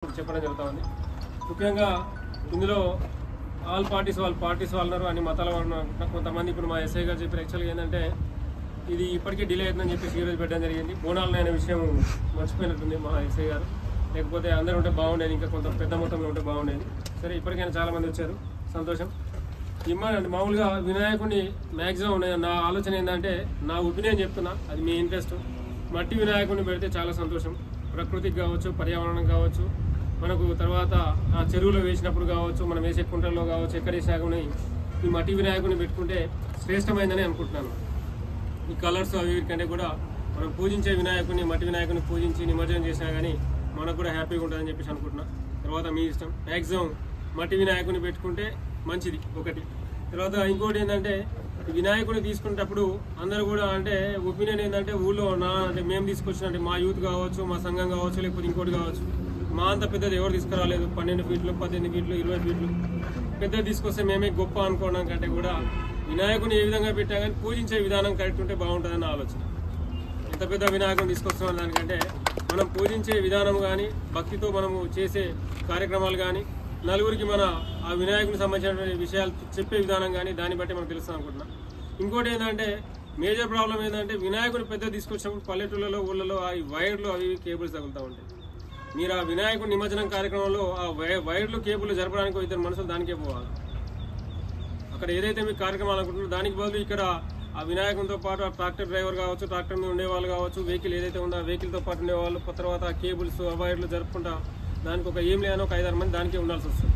చెప్పడం జరుగుతుంది. ముఖ్యంగా ఇందులో ఆల్ పార్టీస్ వాళ్ళు ఉన్నారు, అన్ని మతాల వాళ్ళు ఉన్నారు. కొంతమంది ఇప్పుడు మా ఎస్ఐ గారు చెప్పారు. యాక్చువల్గా ఏంటంటే ఇది ఇప్పటికే డిలే అవుతుందని చెప్పేసి ఈరోజు పెట్టడం జరిగింది. బోనాలు అనే విషయం మర్చిపోయినట్టుంది మా ఎస్ఐ గారు. లేకపోతే అందరూ ఉంటే బాగుండేది, ఇంకా కొంత పెద్ద మొత్తంలో ఉంటే బాగుండేది. సరే, ఇప్పటికైనా చాలామంది వచ్చారు, సంతోషం. మామూలుగా వినాయకుడిని మ్యాక్సిమం నా ఆలోచన ఏంటంటే, నా ఒపీనియన్ చెప్తున్నా, అది మీ ఇంట్రెస్ట్. మట్టి వినాయకుడిని పెడితే చాలా సంతోషం. ప్రకృతికి కావచ్చు, పర్యావరణం కావచ్చు, మనకు తర్వాత ఆ చెరువులో వేసినప్పుడు కావచ్చు, మనం వేసే కుంటల్లో కావచ్చు, ఎక్కడ వేసినా కానీ ఈ మట్టి వినాయకుడిని పెట్టుకుంటే శ్రేష్టమైందని అనుకుంటున్నాను. ఈ కలర్స్ అవి కంటే కూడా మనం పూజించే వినాయకుడిని, మట్టి వినాయకుడిని పూజించి నిమజ్జనం చేసినా కానీ మనకు కూడా హ్యాపీగా ఉంటుందని చెప్పేసి అనుకుంటున్నా. తర్వాత మీ ఇష్టం. మ్యాక్సిమం మట్టి వినాయకుడిని పెట్టుకుంటే మంచిది ఒకటి. తర్వాత ఇంకోటి ఏంటంటే, వినాయకుడిని తీసుకునేటప్పుడు అందరూ కూడా అంటే ఒపీనియన్ ఏంటంటే, ఊళ్ళో అంటే మేము తీసుకొచ్చినట్టు మా యూత్ కావచ్చు, మా సంఘం కావచ్చు, లేకపోతే ఇంకోటి కావచ్చు, మా అంత పెద్దది ఎవరు తీసుకురాలేదు. 12 ఫీట్లు, 18 ఫీట్లు, 20 ఫీట్లు పెద్దది తీసుకొస్తే మేమే గొప్ప అనుకోవడం కంటే కూడా వినాయకుని ఏ విధంగా పెట్టా కానీ పూజించే విధానం కరెక్ట్ ఉంటే బాగుంటుందని ఆలోచన. ఎంత పెద్ద వినాయకుని తీసుకొస్తున్నాం దానికంటే మనం పూజించే విధానం కానీ, భక్తితో మనము చేసే కార్యక్రమాలు కానీ, నలుగురికి మన ఆ వినాయకునికి సంబంధించిన విషయాలు చెప్పే విధానం కానీ దాన్ని బట్టి మనకు తెలుస్తుంది అనుకుంటున్నా. ఇంకోటి ఏంటంటే, మేజర్ ప్రాబ్లం ఏంటంటే, వినాయకుని పెద్ద తీసుకొచ్చినప్పుడు పల్లెటూళ్ళలో, ఊళ్ళలో ఆ వైర్లు అవి కేబుల్స్ తగులుతూ ఉంటాయి. మీరు ఆ వినాయకుడి నిమజ్జనం కార్యక్రమంలో ఆ వైర్లు కేబుల్ జరపడానికి 2 మనుషులు దానికే పోవాలి. అక్కడ ఏదైతే మీకు కార్యక్రమాలు అనుకుంటున్నారో దానికి బదులు ఇక్కడ ఆ వినాయకునితో పాటు ఆ ట్రాక్టర్ డ్రైవర్ కావచ్చు, ట్రాక్టర్ మీద ఉండేవాళ్ళు కావచ్చు, వెహికల్ ఏదైతే ఉందో ఆ వెహికల్తో పాటు ఉండేవాళ్ళు, తర్వాత ఆ కేబుల్స్ ఆ వైర్లు జరుపుకుంటా దానికి ఒక ఏం లేదని ఒక 5-6 మంది దానికే ఉండాల్సి వస్తుంది.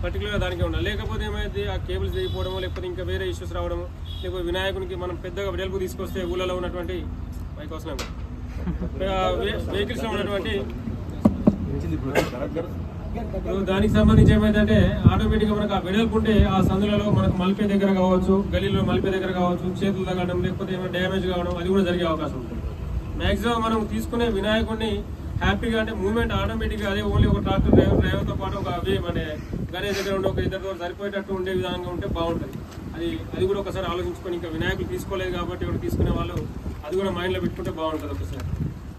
పర్టికులర్గా దానికే ఉండాలి. లేకపోతే ఏమైంది, ఆ కేబుల్స్ తెగిపోవడమో, లేకపోతే ఇంకా వేరే ఇష్యూస్ రావడము, లేకపోతే వినాయకునికి మనం పెద్దగా వెడల్పు తీసుకొస్తే ఊళ్ళలో ఉన్నటువంటి మైకోసం వెహికల్స్లో ఉన్నటువంటి దానికి సంబంధించి ఏమైందంటే, ఆటోమేటిక్గా మనకు ఆ వెడల్పు ఉంటే ఆ సందులలో మనకు మలిపే దగ్గర కావచ్చు, గలీలో మలిపే దగ్గర కావచ్చు, చేతులు తగ్గడం, లేకపోతే ఏమైనా డ్యామేజ్ కావడం, అది కూడా జరిగే అవకాశం ఉంటుంది. మ్యాక్సిమం మనం తీసుకునే వినాయకుడిని హ్యాపీగా అంటే మూవ్మెంట్ ఆటోమేటిక్గా అదే ఓన్లీ ఒక ట్రాక్టర్ డ్రైవర్తో పాటు ఒక అవి మన గణేష్ దగ్గర ఉండే ఒక ఇద్దరితో సరిపోయేటట్టు ఉండే విధంగా ఉంటే బాగుంటుంది. అది కూడా ఒకసారి ఆలోచించుకొని, ఇంకా వినాయకులు తీసుకోలేదు కాబట్టి ఇప్పుడు తీసుకునే వాళ్ళు అది కూడా మైండ్లో పెట్టుకుంటే బాగుంటుంది ఒకసారి.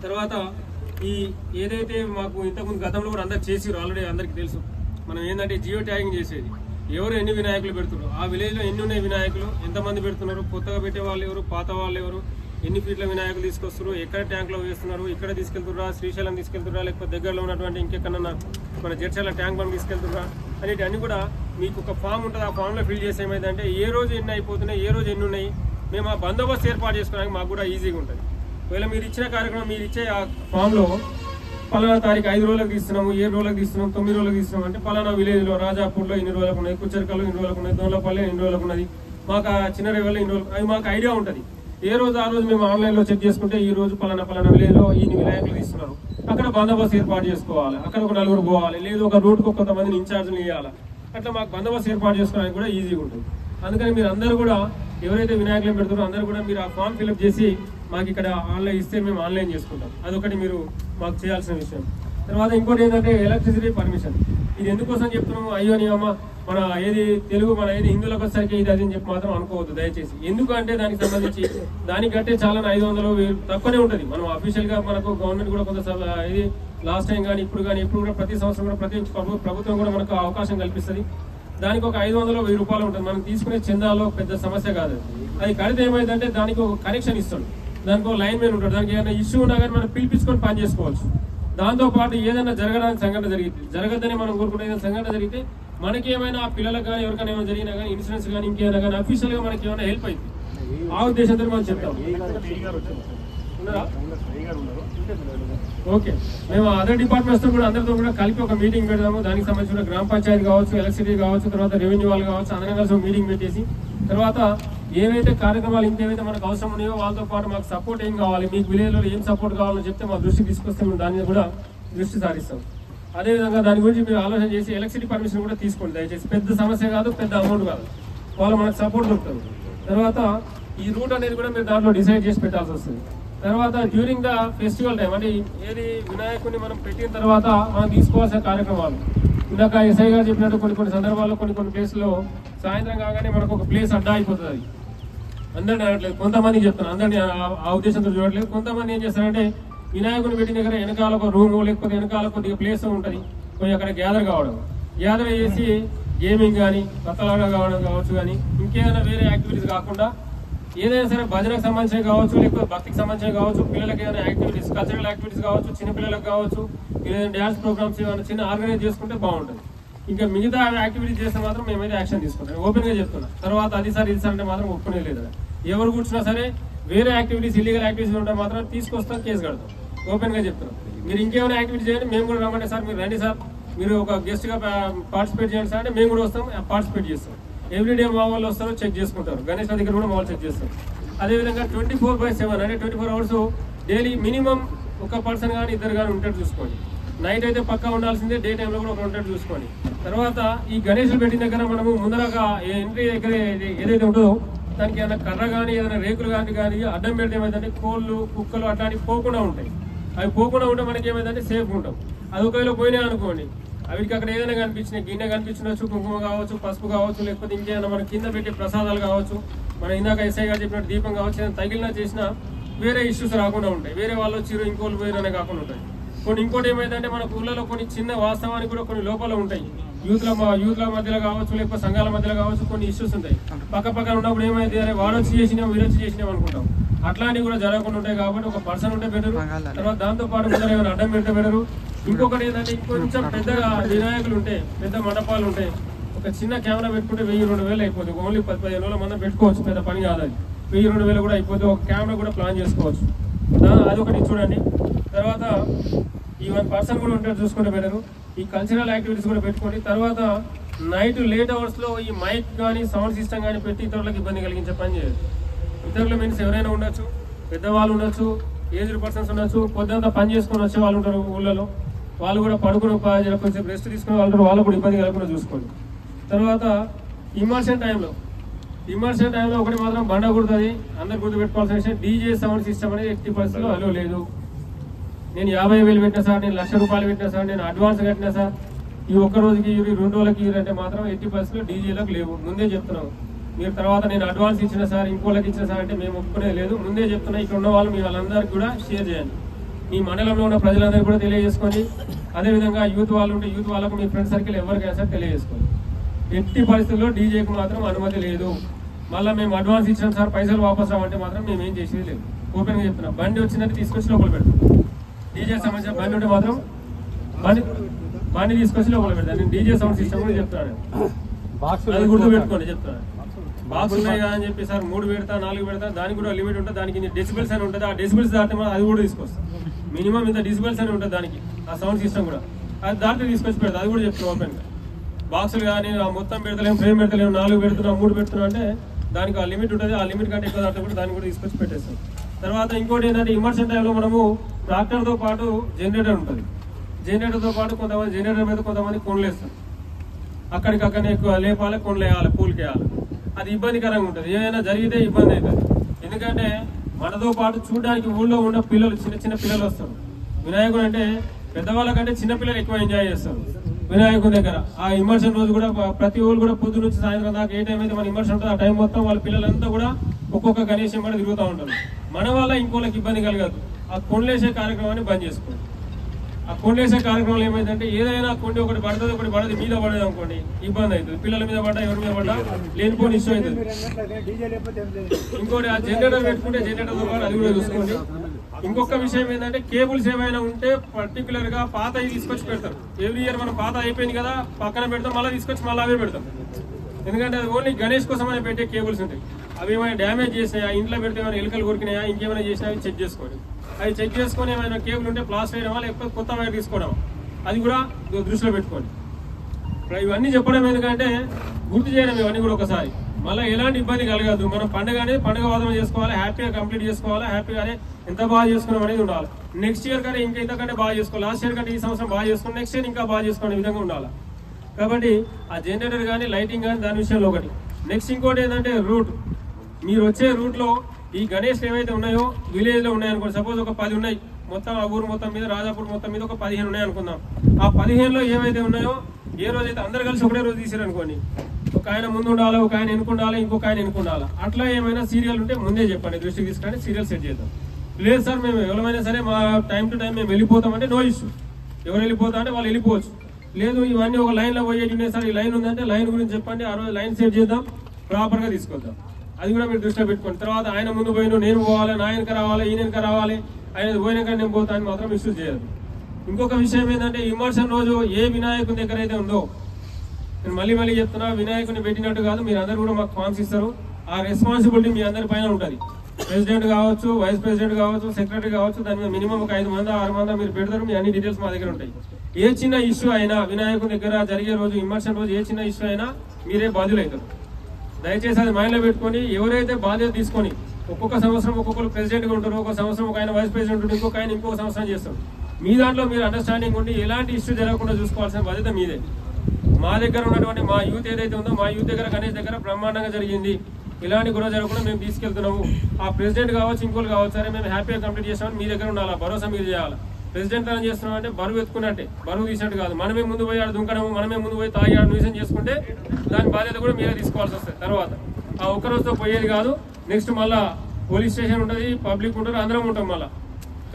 తర్వాత ఈ ఏదైతే మాకు ఇంతకుముందు గతంలో కూడా అందరు చేసిరు, ఆల్రెడీ అందరికీ తెలుసు. మనం ఏంటంటే జియో ట్యాగింగ్ చేసేది, ఎవరు ఎన్ని వినాయకులు పెడుతున్నారు, ఆ విలేజ్లో ఎన్ని ఉన్నాయి వినాయకులు, ఎంతమంది పెడుతున్నారు, కొత్తగా పెట్టే వాళ్ళు ఎవరు, పాత వాళ్ళు ఎవరు, ఎన్ని ఫీట్ల వినాయకులు తీసుకొస్తారు, ఎక్కడ ట్యాంక్లో వేస్తున్నారు, ఇక్కడ తీసుకెళ్తుర్రా, శ్రీశైలం తీసుకెళ్తుర్రా, లేకపోతే దగ్గరలో ఉన్నటువంటి ఇంకెక్కడన్నా మన జడ్చర్ల ట్యాంక్ బండ్ తీసుకెళ్తుర్రా అనేటి అన్ని కూడా మీకు ఒక ఫామ్ ఉంటుంది. ఆ ఫామ్లో ఫిల్ చేసి ఏమైందంటే ఏ రోజు ఎన్ని అయిపోతున్నాయి, ఏ రోజు ఎన్ని ఉన్నాయి, మేము ఆ బందోబస్తు ఏర్పాటు చేసుకోవడానికి మాకు కూడా ఈజీగా ఉంటుంది. ఒకవేళ మీరు ఇచ్చిన కార్యక్రమం, మీరు ఇచ్చే ఆ ఫామ్లో పలానా తారీఖు 5 రోజులకు తీస్తున్నాము, 7 రోజులకు తీస్తున్నాము, 9 రోజులకు తీస్తున్నాం అంటే పలానా విలేజ్లో రాజాపూర్లో ఇన్ని రోజులకు ఉన్నాయి, కుచ్చరికల్లో ఇన్ని రోజులకు ఉన్నాయి, దోళ్లపల్లి ఇన్ని రోజులకు ఉన్నది, మాకు ఆ చిన్న రేవల్లో ఇన్ని రోజులు, అవి మాకు ఐడియా ఉంటుంది. ఏ రోజు ఆ రోజు మేము ఆన్లైన్లో చెక్ చేసుకుంటే ఈ రోజు పలానా విలేజ్లో ఇన్ని వినాయకులు తీస్తున్నారు, అక్కడ బందోబస్తు ఏర్పాటు చేసుకోవాలి, అక్కడ ఒక 4 పోవాలి, లేదు ఒక రూట్కు కొంతమందిని ఇన్ఛార్జ్లు ఇవ్వాలి. అట్లా మాకు బందోబస్తు ఏర్పాటు చేసుకోవడానికి కూడా ఈజీగా ఉంటుంది. అందుకని మీరు అందరూ కూడా ఎవరైతే వినాయకులను పెడుతున్నారో అందరూ కూడా మీరు ఆ ఫామ్ ఫిల్అప్ చేసి మాకు ఇక్కడ ఆన్లైన్ ఇస్తే మేము ఆన్లైన్ చేసుకుంటాం. అదొకటి మీరు మాకు చేయాల్సిన విషయం. తర్వాత ఇంకోటి ఏంటంటే ఎలక్ట్రిసిటీ పర్మిషన్. ఇది ఎందుకోసం చెప్తున్నాము, అయ్యో నీ అమ్మ మన ఏది తెలుగు మన ఏది హిందువులకు వచ్చేసరికి ఇది అది అని చెప్పి మాత్రం అనుకోవద్దు దయచేసి. ఎందుకంటే దానికి సంబంధించి దానికి కట్టే చాలా 500 తక్కువనే ఉంటుంది. మనం అఫీషియల్గా మనకు గవర్నమెంట్ కూడా కొంత ఇది లాస్ట్ టైం కానీ ఇప్పుడు కూడా ప్రతి సంవత్సరం కూడా ప్రతి ప్రభుత్వం కూడా మనకు అవకాశం కల్పిస్తుంది. దానికి ఒక 500-1000 రూపాయలు ఉంటుంది. మనం తీసుకునే చందాలో పెద్ద సమస్య కాదు. అది కడితే ఏమైందంటే దానికి ఒక కనెక్షన్ ఇస్తాడు, దానికి ఒక లైన్ మ్యాన్ ఉంటాడు, దానికి ఏదైనా ఇష్యూ ఉన్నా కానీ మనం పిలిపించుకొని పని చేసుకోవచ్చు. దాంతోపాటు ఏదైనా జరగడానికి సంఘటన జరిగింది, జరగద్దని మనం కోరుకుంటే ఏదైనా సంఘటన జరిగితే మనకి ఏమైనా పిల్లలకు కానీ ఎవరికైనా ఏమైనా జరిగినా కానీ ఇన్సూరెన్స్ కానీ ఇంకేమైనా కానీ అఫీషియల్గా మనకి ఏమైనా హెల్ప్ అయింది. ఆ ఉద్దేశంతో మనం చెప్తాం. ఓకే, మేము అదర్ డిపార్ట్మెంట్స్తో కూడా అందరితో కూడా కలిపి ఒక మీటింగ్ పెడదాము. దానికి సంబంధించిన గ్రామ పంచాయతీ కావచ్చు, ఎలక్ట్రిసిటీ కావచ్చు, తర్వాత రెవెన్యూ వాళ్ళు కావచ్చు, అందరం కలిసి మీటింగ్ పెట్టేసి తర్వాత ఏవైతే కార్యక్రమాలు ఇంకేవైతే మనకు అవసరం ఉన్నాయో వాళ్ళతో పాటు మాకు సపోర్ట్ ఏం కావాలి, మీకు విలేజ్లో ఏం సపోర్ట్ కావాలని చెప్తే మా దృష్టికి తీసుకొస్తే మేము దాని మీద కూడా దృష్టి సారిస్తాం. అదేవిధంగా దాని గురించి మీరు ఆలోచన చేసి ఎలక్ట్రిసిటీ పర్మిషన్ కూడా తీసుకోండి దయచేసి. పెద్ద సమస్య కాదు, పెద్ద అమౌంట్ కాదు, వాళ్ళు మనకు సపోర్ట్ దొరుకుతుంది. తర్వాత ఈ రూట్ అనేది కూడా మీరు దాంట్లో డిసైడ్ చేసి పెట్టాల్సి వస్తుంది. తర్వాత డ్యూరింగ్ ద ఫెస్టివల్ టైం అంటే ఏది వినాయకుడిని మనం పెట్టిన తర్వాత మనం తీసుకోవాల్సిన కార్యక్రమాలు, ఇందాక ఎస్ఐ గారు చెప్పినట్టు కొన్ని సందర్భాల్లో కొన్ని ప్లేస్లో సాయంత్రం కాగానే మనకు ఒక ప్లేస్ అడ్డా అయిపోతుంది. అందరినీ అనట్లేదు, కొంతమంది చెప్తున్నాను, అందరినీ ఆ ఉద్దేశంతో చూడట్లేదు. కొంతమంది ఏం చేస్తారంటే వినాయకుని పెట్టిన దగ్గర వెనకాల ఒక రూము లేకపోతే వెనకాల కొద్దిగా ప్లేస్ ఉంటుంది, పోయి అక్కడ గ్యాదర్ చేసి గేమింగ్ కానీ కొత్తలాగా కావచ్చు కానీ ఇంకేమైనా వేరే యాక్టివిటీస్ కాకుండా ఏదైనా సరే భజనకు సంబంధించిన కావచ్చు, లేకపోతే భక్తికి సంబంధించిన కావచ్చు, పిల్లలకి ఏదైనా యాక్టివిటీస్ కల్చరల్ యాక్టివిటీస్ కావచ్చు, చిన్నపిల్లలకు కావచ్చు, ఏదైనా డ్యాన్స్ ప్రోగ్రామ్స్ ఏమైనా చిన్న ఆర్గనైజ్ చేసుకుంటే బాగుంటుంది. ఇంకా మిగతా యాక్టివిటీస్ చేస్తే మాత్రం మేమైతే యాక్షన్ తీసుకుంటాం, ఓపెన్ గా చెప్తున్నా. తర్వాత అది సార్ ఇది సార్ అంటే మాత్రం ఒప్పుకునే లేదు. ఎవరు కూర్చున్నా సరే వేరే యాక్టివిటీస్ ఇల్లీగల్ యాక్టివిటీస్ ఉంటే మాత్రం తీసుకొస్తాం, కేసు కడతాం, ఓపెన్ గా చెప్తున్నాం. మీరు ఇంకేమైనా యాక్టివిటీస్ చేయండి, మేము కూడా రమ్మంటే సార్ మీరు రండి సార్, మీరు ఒక గెస్ట్ గా పార్టిసిపేట్ చేయండి సార్ అంటే మేము కూడా వస్తాం, పార్టిసిపేట్ చేస్తాం. ఎవ్రీడే మా వాళ్ళు వస్తారు, చెక్ చేసుకుంటారు. గణేష్ దగ్గర కూడా మా వాళ్ళు చెక్ చేస్తారు. అదేవిధంగా 24/7 అంటే 24 hours డైలీ మినిమం ఒక పర్సన్ కానీ ఇద్దరు కానీ ఉంటాడు చూసుకోండి. నైట్ అయితే పక్కా ఉండాల్సిందే, డే టైంలో కూడా ఒక ఉంటాడు చూసుకోండి. తర్వాత ఈ గణేషులు పెట్టిన దగ్గర మనము ముందరగా ఎంట్రీ దగ్గర ఏదైతే ఉంటుందో దానికి ఏదైనా కర్ర కానీ ఏదైనా రేకులు కానీ అడ్డం పెడితే ఏమైందంటే కోళ్ళు కుక్కలు అట్లాంటివి పోకుండా ఉంటాయి. అవి పోకుండా ఉంటే మనకి ఏమైందంటే సేఫ్ ఉంటాం. అది ఒకవేళ పోయినాయి అనుకోండి, అవికి అక్కడ ఏదైనా కనిపించినాయి, గిన్నె కనిపించవచ్చు, కుంకుమ కావచ్చు, పసుపు కావచ్చు, లేకపోతే ఇంకేమైనా మన కింద పెట్టే ప్రసాదాలు కావచ్చు, మన ఇందాక ఎస్ఐ గారు చెప్పినట్టు దీపం కావచ్చు, ఏదైనా తగిలినా చేసినా వేరే ఇష్యూస్ రాకుండా ఉంటాయి. వేరే వాళ్ళు వచ్చి ఇంకోళ్ళు పోయిననే కాకుండా ఉంటాయి. కొన్ని ఇంకోటి ఏమైందంటే మన ఊళ్ళలో కొన్ని చిన్న వాస్తవానికి కూడా కొన్ని లోపాలు ఉంటాయి. యూత్ల మధ్యలో కావచ్చు, లేకపోతే సంఘాల మధ్యలో కావచ్చు, కొన్ని ఇష్యూస్ ఉంటాయి. పక్కన ఉన్నప్పుడు ఏమైంది, అరే వాడొచ్చి చేసినాం వీరొచ్చి చేసినాం అనుకుంటాం. అట్లాంటివి కూడా జరగకుండా ఉంటాయి. కాబట్టి ఒక పర్సన్ ఉంటే బెటరు. తర్వాత దాంతో పాటు ముందర ఏమైనా అడ్డం పెడితే బెటరు. ఇంకొకటి ఏంటంటే ఇంకొంచెం పెద్దగా వినాయకులు ఉంటాయి, పెద్ద మండపాలు ఉంటాయి. ఒక చిన్న కెమెరా పెట్టుకుంటే 1000-2000 అయిపోతుంది. ఓన్లీ 10-15 రోజుల మనం పెట్టుకోవచ్చు, పెద్ద పని కాదు అది. 1000-2000 కూడా అయిపోతుంది. ఒక కెమెరా కూడా ప్లాన్ చేసుకోవచ్చు. అదొకటి చూడండి. తర్వాత ఈ 1 పర్సన్ కూడా ఉంటాడు చూసుకుంటే బెటరు. ఈ కల్చరల్ యాక్టివిటీస్ కూడా పెట్టుకోండి. తర్వాత నైట్ లేట్ అవర్స్లో ఈ మైక్ కానీ సౌండ్ సిస్టమ్ కానీ పెట్టి ఇతరులకు ఇబ్బంది కలిగించే పని చేయదు. ఇతరులు మీన్స్ ఎవరైనా ఉండొచ్చు, పెద్దవాళ్ళు ఉండొచ్చు, ఏజ్డ్ పర్సన్స్ ఉండొచ్చు, పొద్దుంతా పని చేసుకొని వచ్చే వాళ్ళు ఉంటారు ఊళ్ళలో. వాళ్ళు కూడా పడుకుని కొంచెం రెస్ట్ తీసుకునే వాళ్ళు ఉంటారు, వాళ్ళకు కూడా ఇబ్బంది కలగకుండా చూసుకోండి. తర్వాత ఇమర్షన్ టైంలో ఒకటి మాత్రం బండ కుడుతుంది. అందరు గుర్తుపెట్టుకోవాల్సిన విషయం, డీజే సౌండ్ సిస్టమ్ అనేది ఎట్టి పరిస్థితుల్లో అలో లేదు. నేను 50,000 పెట్టినా సార్, నేను ₹1,00,000 పెట్టినా సార్, నేను అడ్వాన్స్ కట్టినా సార్, ఈ ఒక్క రోజుకి 2 రోజులకి అంటే మాత్రం ఎట్టి పరిస్థితుల్లో డీజేలకు లేవు. ముందే చెప్తున్నాం. మీరు తర్వాత నేను అడ్వాన్స్ ఇచ్చిన సార్, ఇంకోళ్ళకి ఇచ్చిన సార్ అంటే మేము ఒప్పుకునేది లేదు. ముందే చెప్తున్నా. ఇక్కడ ఉన్న వాళ్ళు మీ వాళ్ళందరికీ కూడా షేర్ చేయండి. మీ మండలంలో ఉన్న ప్రజలందరికీ కూడా తెలియజేసుకోండి. అదేవిధంగా యూత్ వాళ్ళు ఉంటే యూత్ వాళ్ళకు మీ ఫ్రెండ్ సర్కిల్ ఎవరికైనా సార్ తెలియజేసుకోండి. ఎట్టి పరిస్థితుల్లో డీజేకి మాత్రం అనుమతి లేదు. మళ్ళీ మేము అడ్వాన్స్ ఇచ్చాం సార్, పైసలు వాపస్ రావంటే మాత్రం మేము ఏం చేసేది లేదు. ఓపెన్గా చెప్తున్నాం. బండి వచ్చిందంటే తీసుకొచ్చి లోపల పెడతాం. డీజే సంబంధించిన బండి ఉంటే మాత్రం బండి తీసుకొచ్చి లోపల పెడతాను. నేను డీజే సౌండ్ సిస్టమ్ కూడా చెప్తాను, అది గుర్తు పెట్టుకోండి చెప్తాను. బాక్స్ ఉన్నాయి కదా అని చెప్పి సార్ 3 పెడతా 4 పెడతా, దానికి కూడా లిమిట్ ఉంటుంది. దానికి డెసిబెల్స్ అని ఉంటుంది. ఆ డెసిబెల్స్ దాటితే మనం అది కూడా తీసుకొస్తాం. మినిమం ఇంత డెసిబెల్స్ అని ఉంటుంది దానికి, ఆ సౌండ్ సిస్టమ్ కూడా. అది దాంట్లో తీసుకొచ్చి పెడతా, అది కూడా చెప్తున్నాం ఓపెన్గా. బాక్సులు కానీ మొత్తం పెడతలేము, ఫ్రేమ్ పెడతలేము, 4 పెడుతున్నాం 3 పెడుతున్నాం అంటే దానికి ఆ లిమిట్ ఉంటుంది. ఆ లిమిట్ కంటే ఎక్కువ దాంట్లో కూడా దాన్ని కూడా తీసుకొచ్చి పెట్టేస్తాం. తర్వాత ఇంకోటి ఏంటంటే ఇమర్షన్ టైంలో మనము ట్రాక్టర్తో పాటు జనరేటర్ ఉంటుంది. జనరేటర్తో పాటు కొంతమంది జనరేటర్ మీద కొంతమంది కొండలేస్తారు. అక్కడికక్కడనే ఎక్కువ లేపాలి, కొండలు వేయాలి, పూలకి వేయాలి. అది ఇబ్బందికరంగా ఉంటుంది. ఏదైనా జరిగితే ఇబ్బంది అవుతుంది. ఎందుకంటే మనతో పాటు చూడడానికి ఊళ్ళో ఉన్న పిల్లలు, చిన్న పిల్లలు వస్తారు. వినాయకుడు అంటే పెద్దవాళ్ళకంటే చిన్నపిల్లలు ఎక్కువ ఎంజాయ్ చేస్తారు వినాయకుడి దగ్గర. ఆ ఇమర్షన్ రోజు కూడా ప్రతి ఊళ్ళు కూడా పొద్దు నుంచి సాయంత్రం దాకా ఏ టైం అయితే మన ఇమర్షన్ ఉంటుంది ఆ టైం మొత్తం వాళ్ళ పిల్లలంతా కూడా ఒక్కొక్క గణేశం కూడా తిరుగుతూ ఉంటారు. మన వల్ల ఇంకోళ్ళకి ఇబ్బంది కలగదు. ఆ కొండలేసే కార్యక్రమాన్ని బంద్ చేసుకోండి. ఆ కొండేసే కార్యక్రమాలు ఏమైందంటే ఏదైనా కొండ ఒకటి పడుతుంది, ఒకటి పడదు, మీద పడదు అనుకోండి ఇబ్బంది అవుతుంది. పిల్లల మీద పడ్డా ఎవరి మీద పడ్డా లేనిపోని ఇష్యూ అవుతుంది. ఇంకోటి ఆ జనరేటర్ పెట్టుకుంటే జనరేటర్తో పాటు అది కూడా చూసుకోండి. ఇంకొక విషయం ఏంటంటే కేబుల్స్ ఏమైనా ఉంటే పర్టికులర్ గా పాత తీసుకొచ్చి పెడతారు. ఎవ్రీ ఇయర్ మనం పాత అయిపోయింది కదా పక్కన పెడతాం, మళ్ళీ తీసుకొచ్చి మళ్ళీ అవే పెడతాం. ఎందుకంటే అది ఓన్లీ గణేష్ కోసం అని పెట్టే కేబుల్స్ ఉంటాయి. అవి ఏమైనా డ్యామేజ్ చేసినాయా, ఇంట్లో పెడితే ఏమైనా ఎలుకలు కొరికినాయా, ఇంకేమైనా చేసినా అవి చెక్ చేసుకోండి. అవి చెక్ చేసుకొని ఏమైనా కేబుల్ ఉంటే ప్లాస్టర్ వేయడమా లేకపోతే కొత్త వైర్ తీసుకోవడమా అది కూడా దృష్టిలో పెట్టుకోండి. ఇవన్నీ చెప్పడం ఎందుకంటే గుర్తు చేయడం ఇవన్నీ కూడా ఒకసారి. మళ్ళీ ఎలాంటి ఇబ్బంది కలగదు. మనం పండుగ వాదన చేసుకోవాలి, హ్యాపీగా కంప్లీట్ చేసుకోవాలి, హ్యాపీగానే ఎంత బాగా చేసుకున్నాం అనేది ఉండాలి. నెక్స్ట్ ఇయర్ కానీ ఇంకా ఇంతకంటే బాగా చేసుకోవాలి. లాస్ట్ ఇయర్ కంటే ఈ సంవత్సరం బాగా చేసుకుని నెక్స్ట్ ఇయర్ ఇంకా బాగా చేసుకునే విధంగా ఉండాలి. కాబట్టి ఆ జనరేటర్ కానీ లైటింగ్ కానీ దాని విషయంలో ఒకటి. నెక్స్ట్ ఇంకోటి ఏంటంటే రూట్. మీరు వచ్చే రూట్లో ఈ గణేష్ ఏవైతే ఉన్నాయో విలేజ్లో ఉన్నాయనుకోండి. సపోజ్ ఒక 10 ఉన్నాయి మొత్తం ఆ ఊరు మొత్తం మీద, రాజాపూర్ మొత్తం మీద ఒక 15 ఉన్నాయి అనుకుందాం. ఆ 15లో ఏవైతే ఉన్నాయో ఏ రోజైతే అందరు కలిసి ఒకటే రోజు తీసారనుకోండి, ఒక ఆయన ముందు ఉండాలి, ఒక ఆయన ఎన్నుకుండాలి, ఇంకొక ఆయన ఎన్నుకుండాలి. అట్లా ఏమైనా సీరియల్ ఉంటే ముందే చెప్పండి, దృష్టికి తీసుకొని సీరియల్ సెట్ చేద్దాం. లేదు సార్ మేము ఎవరైనా సరే మా టైం టు టైం మేము వెళ్ళిపోతామంటే నో ఇష్యూ. ఎవరు వెళ్ళిపోతా అంటే వాళ్ళు వెళ్ళిపోవచ్చు. లేదు ఇవన్నీ ఒక లైన్లో పోయేటి సార్, ఈ లైన్ ఉందంటే లైన్ గురించి చెప్పండి, ఆ రోజు లైన్ సెట్ చేద్దాం, ప్రాపర్గా తీసుకొద్దాం. అది కూడా మీరు దృష్టిలో పెట్టుకోండి. తర్వాత ఆయన ముందు పోయిన నేను పోవాలి, నా వెనక రావాలి, ఈయన వెనక రావాలి, ఆయన పోయినాక నేను పోతాను మాత్రం ఇష్యూస్ చేయదు. ఇంకొక విషయం ఏంటంటే ఇమర్షన్ రోజు ఏ వినాయకుని దగ్గర అయితే ఉందో, నేను మళ్ళీ చెప్తున్నా, వినాయకుని పెట్టినట్టు కాదు, మీరు అందరు కూడా మాకు ఫామ్స్ ఇస్తారు. ఆ రెస్పాన్సిబిలిటీ మీ అందరి పైన ఉంటుంది. ప్రెసిడెంట్ కావచ్చు, వైస్ ప్రెసిడెంట్ కావచ్చు, సెక్రటరీ కావచ్చు, దాని మీద మినిమం ఒక 5 మంది 6 మంది మీరు పెడతారు. మీ అన్ని డీటెయిల్స్ మా దగ్గర ఉంటాయి. ఏ చిన్న ఇష్యూ అయినా వినాయకుని దగ్గర జరిగే రోజు, ఇమర్షన్ రోజు ఏ చిన్న ఇష్యూ అయినా మీరే బాధ్యులు అవుతారు. దయచేసి అది మైండ్లో పెట్టుకొని ఎవరైతే బాధ్యత తీసుకొని, ఒక్కొక్క సంవత్సరం ఒక్కొక్కరు ప్రెసిడెంట్గా ఉంటారు, ఒక సంవత్సరం ఒక ఆయన వైస్ ప్రెసిడెంట్ ఉంటారు, ఇంకొక ఆయన ఇంకొక సంవత్సరం చేస్తారు. మీ దాంట్లో మీరు అండర్స్టాండింగ్ ఉండి ఎలాంటి ఇష్యూ జరగకుండా చూసుకోవాల్సిన బాధ్యత మీదే. మా దగ్గర ఉన్నటువంటి మా యూత్ ఏదైతే ఉందో, మా యూత్ దగ్గర గణేష్ దగ్గర బ్రహ్మాండంగా జరిగింది, ఇలాంటి గొడవ జరగకుండా మేము తీసుకెళ్తున్నాము. ఆ ప్రెసిడెంట్ కావచ్చు, ఇంకోళ్ళు కావచ్చు, సరే మేము హ్యాపీగా కంప్లీట్ చేస్తామని మీ దగ్గర ఉండాలి, భరోసా మీరు చేయాలి. ప్రెసిడెంట్ అని చేస్తున్నాం అంటే బరువు ఎత్తుకున్నట్టే, బరువు తీసినట్టు కాదు. మనమే ముందు పోయి ఆడ దుంకడము, మనమే ముందు పోయి తాగి ఆడ న్యూసెన్స్ చేసుకుంటే దాని బాధ్యత కూడా మీరే తీసుకోవాల్సి వస్తుంది. తర్వాత ఆ ఒక్క రోజుతో పోయేది కాదు, నెక్స్ట్ మళ్ళా పోలీస్ స్టేషన్ ఉంటుంది, పబ్లిక్ ఉంటారు, అందరం ఉంటాం మళ్ళా.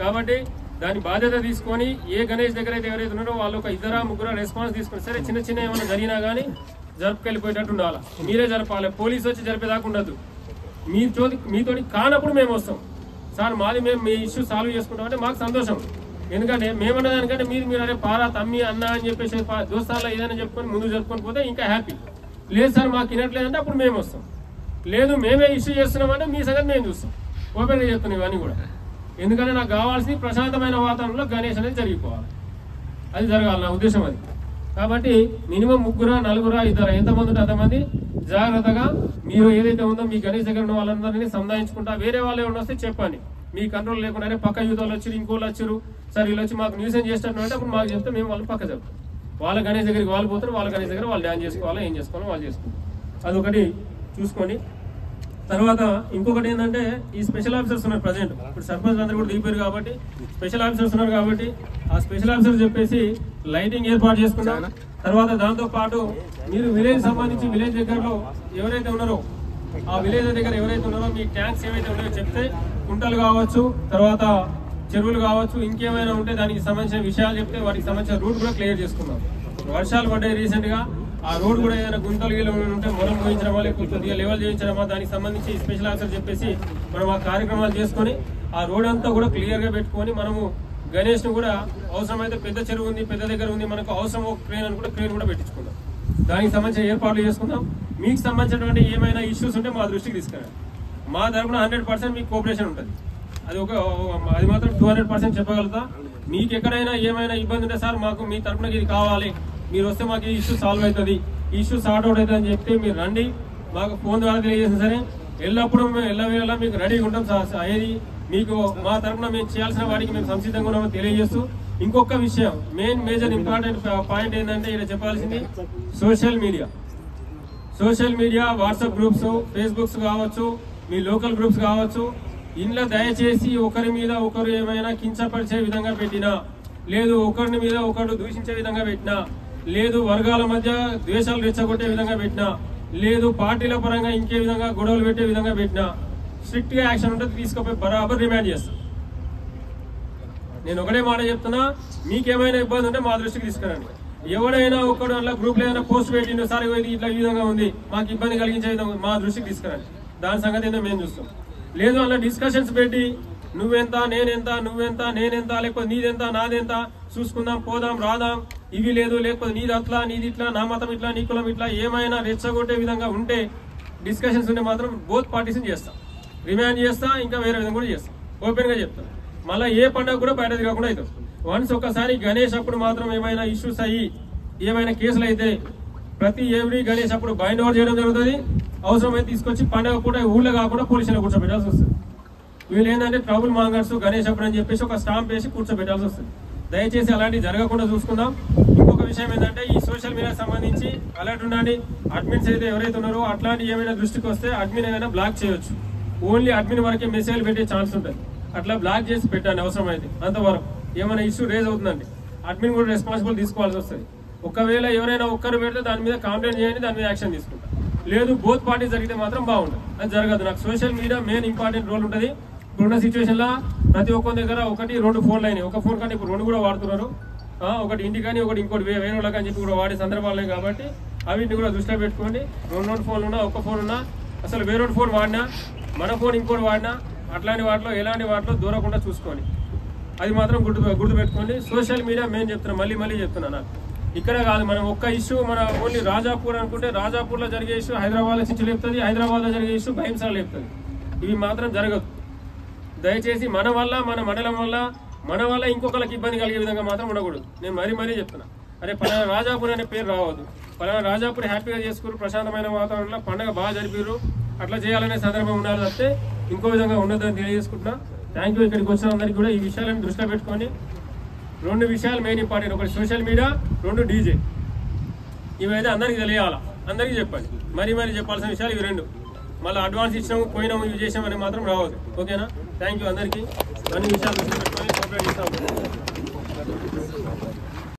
కాబట్టి దాని బాధ్యత తీసుకొని ఏ గణేష్ దగ్గర అయితే ఎవరైతే ఉన్నారో వాళ్ళు ఒక 2-3 రెస్పాన్స్ తీసుకుని, సరే చిన్న చిన్న ఏమైనా జరిగినా కానీ జరుపుకెళ్ళిపోయేటట్టు ఉండాలి. మీరే జరపాలి, పోలీసు వచ్చి జరిపేదాకా ఉండదు. మీతో కానప్పుడు మేము వస్తాం, సార్ మాది మేము మీ ఇష్యూ సాల్వ్ చేసుకుంటాం అంటే మాకు సంతోషం. ఎందుకంటే మేమన్న దానికంటే మీరు అరే పారా తమ్మి అన్న అని చెప్పేసి దోస్తాల్లో ఏదైనా చెప్పుకొని ముందు జరుపుకొని పోతే ఇంకా హ్యాపీ. లేదు సార్ మాకు తినట్లేదంటే అప్పుడు మేము వస్తాం. లేదు మేమే ఇష్యూ చేస్తున్నామంటే మీ సంగతి మేము చూస్తాం. ఓపెన్గా చెప్తున్నాం ఇవన్నీ కూడా. ఎందుకంటే నాకు కావాల్సింది ప్రశాంతమైన వాతావరణంలో గణేష్ అనేది జరిగిపోవాలి, అది జరగాలి నా ఉద్దేశం అది. కాబట్టి మినిమం 3-4 2 ఎంతమంది ఉంటే అంతమంది జాగ్రత్తగా మీరు ఏదైతే ఉందో మీ గణేష్ దగ్గర ఉన్న వాళ్ళందరినీ సంధానించుకుంటా. వేరే వాళ్ళు ఏమైనా వస్తే చెప్పండి, మీ కంట్రోల్ లేకుండానే పక్క యూత్ వాళ్ళు వచ్చారు, ఇంకోళ్ళు వచ్చారు, సార్ వీళ్ళు వచ్చి మాకు న్యూసెన్స్ చేస్తున్నారు అంటే అప్పుడు మాకు చెప్తే మేము వాళ్ళు పక్క చెప్తాం. వాళ్ళ గణేష్ దగ్గరికి వాళ్ళు పోతారు, వాళ్ళ గణేష్ దగ్గర వాళ్ళు డ్యాన్స్ చేసుకోవాలా, ఏం చేసుకోవాలో వాళ్ళు చేసుకుంటారు. అదొకటి చూసుకోండి. తర్వాత ఇంకొకటి ఏంటంటే ఈ స్పెషల్ ఆఫీసర్స్ ఉన్నారు ప్రజెంట్, ఇప్పుడు సర్పంచ్ అందరూ కూడా దిగిపోయారు కాబట్టి స్పెషల్ ఆఫీసర్స్ ఉన్నారు. కాబట్టి ఆ స్పెషల్ ఆఫీసర్స్ చెప్పేసి లైటింగ్ ఏర్పాటు చేసుకున్నాం. తర్వాత దాంతో పాటు మీరు విలేజ్ సంబంధించి విలేజ్ దగ్గరలో ఎవరైతే ఉన్నారో ఆ విలేజ్ దగ్గర ఎవరైతే ఉన్నారో మీ ట్యాంక్స్ ఏవైతే ఉన్నాయో చెప్తే, కుంటలు కావచ్చు, తర్వాత చెరువులు కావచ్చు, ఇంకేమైనా ఉంటే దానికి సంబంధించిన విషయాలు చెప్తే వాటికి సంబంధించిన రూట్ కూడా క్లియర్ చేసుకున్నాం. వర్షాలు పడ్డాయి రీసెంట్ గా, ఆ రోడ్ కూడా ఏదైనా గుంతలు గీలు ఉంటే మొరం పోయించడమా, లేకపోతే కొద్దిగా లెవెల్ చేయించడమా, దానికి సంబంధించి స్పెషల్ ఆఫీసర్ చెప్పేసి మనం ఆ కార్యక్రమాలు చేసుకొని ఆ రోడ్ అంతా కూడా క్లియర్ గా పెట్టుకొని మనము గణేష్ ను కూడా అవసరమైతే పెద్ద చెరువు ఉంది, పెద్ద దగ్గర ఉంది, మనకు అవసరం ఒక క్రేన్ అని కూడా క్రేన్ కూడా పెట్టించుకుందాం. దానికి సంబంధించిన ఏర్పాట్లు చేసుకుందాం. మీకు సంబంధించినటువంటి ఏమైనా ఇష్యూస్ ఉంటే మా దృష్టికి తీసుకురండి. మా తరఫున 100% మీకు కోఆపరేషన్ ఉంటుంది. అది మాత్రం 200% చెప్పగలుగుతా. మీకు ఎక్కడైనా ఏమైనా ఇబ్బంది ఉంటే సార్ మాకు మీ తరఫున ఇది కావాలి, మీరు వస్తే మాకు ఈ ఇష్యూ సాల్వ్ అవుతుంది, ఈ ఇష్యూ సార్ట్ అవుట్ అవుతుంది అని చెప్తే మీరు రండి, మాకు ఫోన్ ద్వారా తెలియజేసిన సరే ఎల్లప్పుడూ మేము ఎల్లవేళలా మీకు రెడీగా ఉంటాం సార్. ఏది మీకు మా తరఫున మేము చేయాల్సిన వాటికి మేము సంసిద్ధంగా ఉన్నామని తెలియజేస్తూ, ఇంకొక విషయం మేజర్ ఇంపార్టెంట్ పాయింట్ ఏంటంటే ఇక్కడ చెప్పాల్సింది social media WhatsApp groups, Facebooks కావచ్చు, మీ లోకల్ గ్రూప్స్ కావచ్చు, ఇంట్లో దయచేసి ఒకరి మీద ఒకరు ఏమైనా కించపరిచే విధంగా పెట్టినా, లేదు ఒకరిని మీద ఒకరు దూషించే విధంగా పెట్టినా, లేదు వర్గాల మధ్య ద్వేషాలు రెచ్చగొట్టే విధంగా పెట్టినా, లేదు పార్టీల పరంగా ఇంకే విధంగా గొడవలు పెట్టే విధంగా పెట్టినా స్ట్రిక్ట్ గా యాక్షన్ ఉంటుంది, తీసుకుపోయి బరాబర్ రిమాండ్ చేస్తాం. నేను ఒకటే మాట చెప్తున్నా, మీకేమైనా ఇబ్బంది ఉంటే మా దృష్టికి తీసుకురండి. ఎవడైనా ఒకడు అలా గ్రూప్ లో ఏదైనా పోస్ట్ పెట్టిండు, సార్ ఇట్లా ఈ విధంగా ఉంది, మాకు ఇబ్బంది కలిగించే విధంగా మా దృష్టికి తీసుకురండి. దాని సంగతి ఏందో మేము చూస్తాం. లేదు అలా డిస్కషన్స్ పెట్టి నువ్వెంత నేనెంత నువ్వెంత నేనెంత, లేకపోతే నీదెంత నాదెంత చూసుకుందాం పోదాం రాదాం, ఇవి లేదు లేకపోతే నీది అట్లా నీది ఇట్లా, నా మతం ఇట్లా నీ కులం ఇట్లా ఏమైనా రెచ్చగొట్టే విధంగా ఉంటే డిస్కషన్స్ ఉంటే మాత్రం బోత్ పార్టీస్ చేస్తాం, రిమాండ్ చేస్తా, ఇంకా వేరే విధంగా కూడా చేస్తాం, ఓపెన్ గా చెప్తాం. మళ్ళీ ఏ పండుగ కూడా బయట తిరగకుండా అవుతాం. వన్స్ ఒకసారి గణేష్ అప్పుడు మాత్రం ఏమైనా ఇష్యూస్ అయ్యి ఏమైనా కేసులు అయితే ప్రతి ఎవ్రీ గణేష్ అప్పుడు బైండ్ ఓవర్ చేయడం జరుగుతుంది. అవసరమైతే తీసుకొచ్చి పండుగ పూట ఊళ్ళో కాకుండా పోలీసులో కూర్చోబెట్టాల్సి వస్తుంది. వీళ్ళు ఏంటంటే ట్రబుల్ మాంగర్స్ గణేష్ అప్పుడు అని చెప్పేసి ఒక స్టాంప్ వేసి కూర్చోబెట్టాల్సి వస్తుంది. దయచేసి అలాంటివి జరగకుండా చూసుకుందాం. ఇంకొక విషయం ఏంటంటే ఈ సోషల్ మీడియా సంబంధించి అలర్ట్ ఉండండి. అడ్మిన్స్ అయితే ఎవరైతే ఉన్నారో అట్లాంటి ఏమైనా దృష్టికి వస్తే అడ్మిన్ ఏమైనా బ్లాక్ చేయొచ్చు. ఓన్లీ అడ్మిన్ వరకే మెసేజ్ పెట్టే ఛాన్స్ ఉంటుంది. అట్లా బ్లాక్ చేసి పెట్టండి అవసరమైతే. అంతవరకు ఏమైనా ఇష్యూ రేజ్ అవుతుందండి అడ్మిన్ కూడా రెస్పాన్సిబుల్ తీసుకోవాల్సి వస్తుంది. ఒకవేళ ఎవరైనా ఒక్కరు పెడితే దాని మీద కంప్లైంట్ చేయండి, దాని మీద యాక్షన్ తీసుకుంటాం. లేదు బోత్ పార్టీ జరిగితే మాత్రం బాగుంటుంది. అది జరగదు. నాకు social media main important role ఉంటుంది. ఇప్పుడున్న సిచ్యువేషన్ లో ప్రతి ఒక్కరి దగ్గర 1-2 ఫోన్లు అయినాయి. ఒక ఫోన్ కంటే ఇప్పుడు 2 కూడా వాడుతున్నారు. ఒకటి ఇంటికని ఒకటి ఇంకోటి వేరే వాళ్ళకి అని చెప్పి కూడా వాడే సందర్భాలు కాబట్టి అవిటిని కూడా దృష్టిలో పెట్టుకోండి. 2 ఫోన్లు ఉన్నా, ఒక్క ఫోన్ ఉన్నా, అసలు వేరే ఫోన్ వాడినా, మన ఫోన్ ఇంకోటి వాడినా, అట్లాంటి వాటిలో ఎలాంటి వాటిలో దూరకుండా చూసుకోండి. అది మాత్రం గుర్తుపెట్టుకోండి. సోషల్ మీడియా మేము చెప్తున్నాం, మళ్ళీ చెప్తున్నాను. ఇక్కడ కాదు, మనం ఒక్క ఇష్యూ మన ఓన్లీ రాజాపూర్ అనుకుంటే రాజాపూర్లో జరిగే ఇష్యూ హైదరాబాద్లో చిచ్చు లేపుతుంది, హైదరాబాద్లో జరిగే ఇష్యూ భయంసాలు లేపుతుంది. ఇవి మాత్రం జరగదు. దయచేసి మన వల్ల, మన మండలం వల్ల, మన వల్ల ఇంకొకరికి ఇబ్బంది కలిగే విధంగా మాత్రం ఉండకూడదు. నేను మరీ చెప్తున్నా. అరే పలానా రాజాపూర్ అనే పేరు రావద్దు. పలానా రాజాపూర్ హ్యాపీగా చేసుకుని ప్రశాంతమైన వాతావరణంలో పండుగ బాగా జరిపారు, అట్లా చేయాలనే సందర్భం ఉండాలి తప్పితే ఇంకో విధంగా ఉండదని తెలియజేసుకుంటున్నా. Thank you. ఇక్కడికి వచ్చిన అందరికీ కూడా ఈ విషయాలను దృష్టిలో పెట్టుకొని 2 విషయాలు మెయిన్ ఇంపార్టెంట్. ఒకటి సోషల్ మీడియా, 2 డీజే. ఇవైతే అందరికీ తెలియాలా, అందరికీ చెప్పండి. మరీ చెప్పాల్సిన విషయాలు ఇవి 2. మళ్ళీ అడ్వాన్స్ ఇచ్చినాము, పోయినాము, ఇవి చేసామని మాత్రం రావద్దు. ఓకేనా? థ్యాంక్ యూ అందరికీ. అన్ని విషయాలు దృష్టిలో పెట్టుకొని కంప్లీట్ చేస్తాము.